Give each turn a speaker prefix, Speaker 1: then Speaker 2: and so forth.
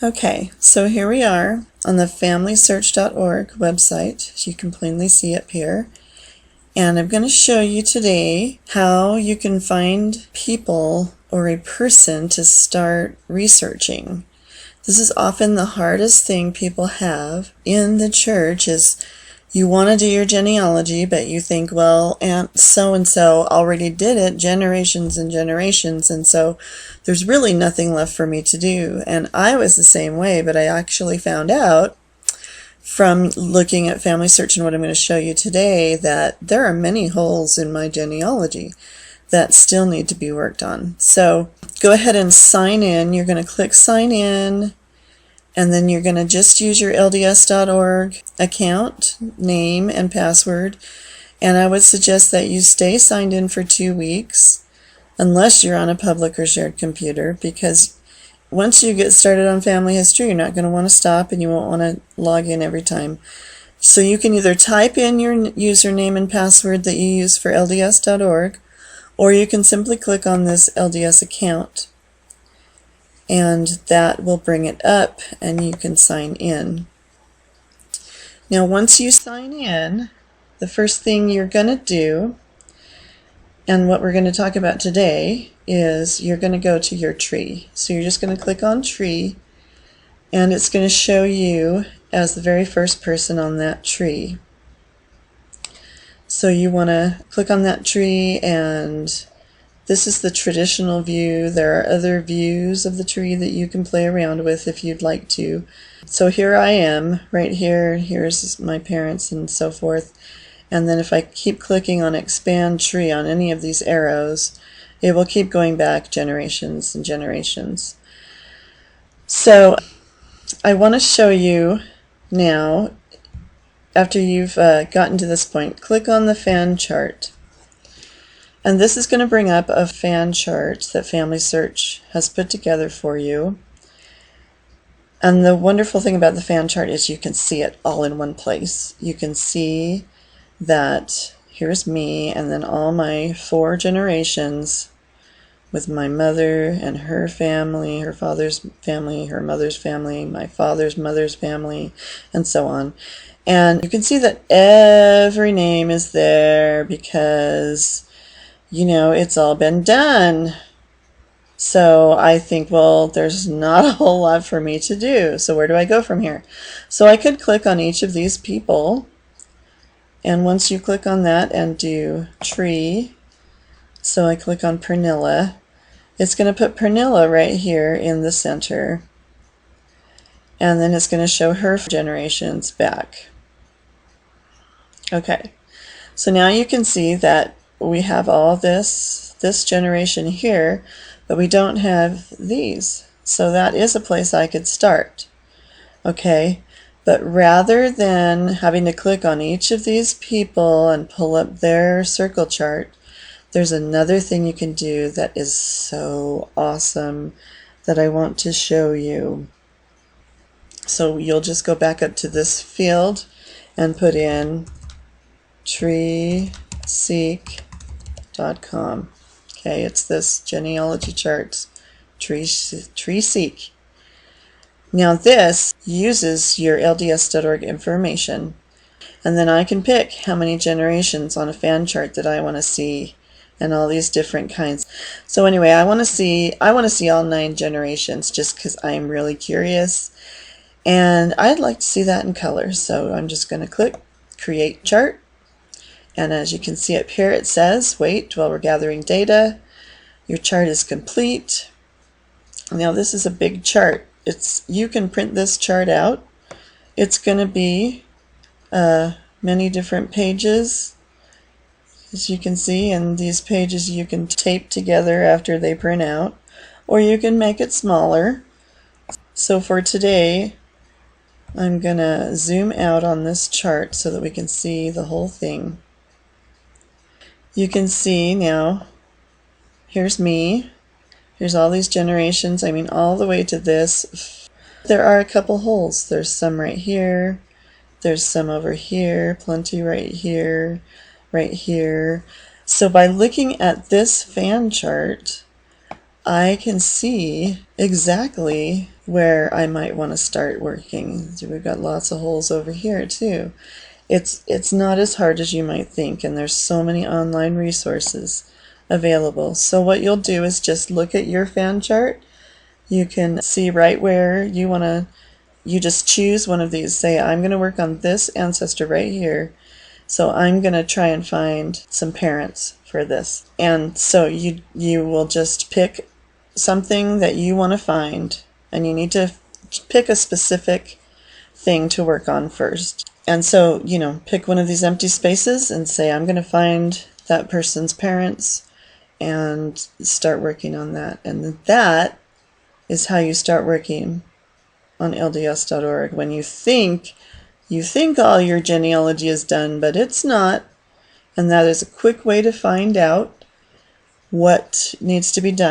Speaker 1: Okay, so here we are on the FamilySearch.org website, as you can plainly see up here. And I'm going to show you today how you can find people or a person to start researching. This is often the hardest thing people have in the church is you want to do your genealogy, but you think, well, Aunt so-and-so already did it generations and generations, and so there's really nothing left for me to do. And I was the same way, but I actually found out from looking at Family Search and what I'm going to show you today that there are many holes in my genealogy that still need to be worked on. So go ahead and sign in. You're going to click sign in, and then you're going to just use your LDS.org account, name, and password. And I would suggest that you stay signed in for 2 weeks, unless you're on a public or shared computer, because once you get started on family history, you're not going to want to stop and you won't want to log in every time. So you can either type in your username and password that you use for LDS.org, or you can simply click on this LDS account, and that will bring it up and you can sign in. Now once you sign in, the first thing you're going to do, and what we're going to talk about today, is you're going to go to your tree. So you're just going to click on tree, and it's going to show you as the very first person on that tree. So you want to click on that tree, and this is the traditional view. There are other views of the tree that you can play around with if you'd like to. So here I am, right here. Here's my parents and so forth. And then if I keep clicking on expand tree on any of these arrows, it will keep going back generations and generations. So I want to show you now, after you've gotten to this point, click on the fan chart. And this is going to bring up a fan chart that Family Search has put together for you. And the wonderful thing about the fan chart is you can see it all in one place. You can see that here's me, and then all my 4 generations with my mother and her family, her father's family, her mother's family, my father's mother's family, and so on. And you can see that every name is there because, you know, it's all been done. So I think, well, there's not a whole lot for me to do. So where do I go from here? So I could click on each of these people. And once you click on that and do tree, so I click on Pernilla, it's going to put Pernilla right here in the center. And then it's going to show her generations back. Okay, so now you can see that we have all this generation here, but we don't have these. So that is a place I could start. Okay, but rather than having to click on each of these people and pull up their circle chart, there's another thing you can do that is so awesome that I want to show you. So you'll just go back up to this field and put in Treeseek.com. Okay, it's this genealogy chart, Treeseek. Now this uses your LDS.org information, and then I can pick how many generations on a fan chart that I want to see, and all these different kinds. So anyway, I want to see all 9 generations just because I'm really curious, and I'd like to see that in color. So I'm just going to click Create Chart, and as you can see up here, it says, wait while we're gathering data. Your chart is complete. Now this is a big chart. You can print this chart out. It's going to be many different pages, as you can see, and these pages you can tape together after they print out, or you can make it smaller. So for today, I'm going to zoom out on this chart so that we can see the whole thing. You can see now, here's me. Here's all these generations, I mean all the way to this. There are a couple holes. There's some right here, there's some over here, plenty right here, right here. So by looking at this fan chart, I can see exactly where I might want to start working. So we've got lots of holes over here too. It's not as hard as you might think, and there's so many online resources available. So what you'll do is just look at your fan chart. You can see right where you want to, you just choose one of these. Say, I'm going to work on this ancestor right here. So I'm going to try and find some parents for this. And so you will just pick something that you want to find, and you need to pick a specific thing to work on first. And so, pick one of these empty spaces and say, I'm going to find that person's parents and start working on that. And that is how you start working on LDS.org. When you think all your genealogy is done, but it's not. And that is a quick way to find out what needs to be done.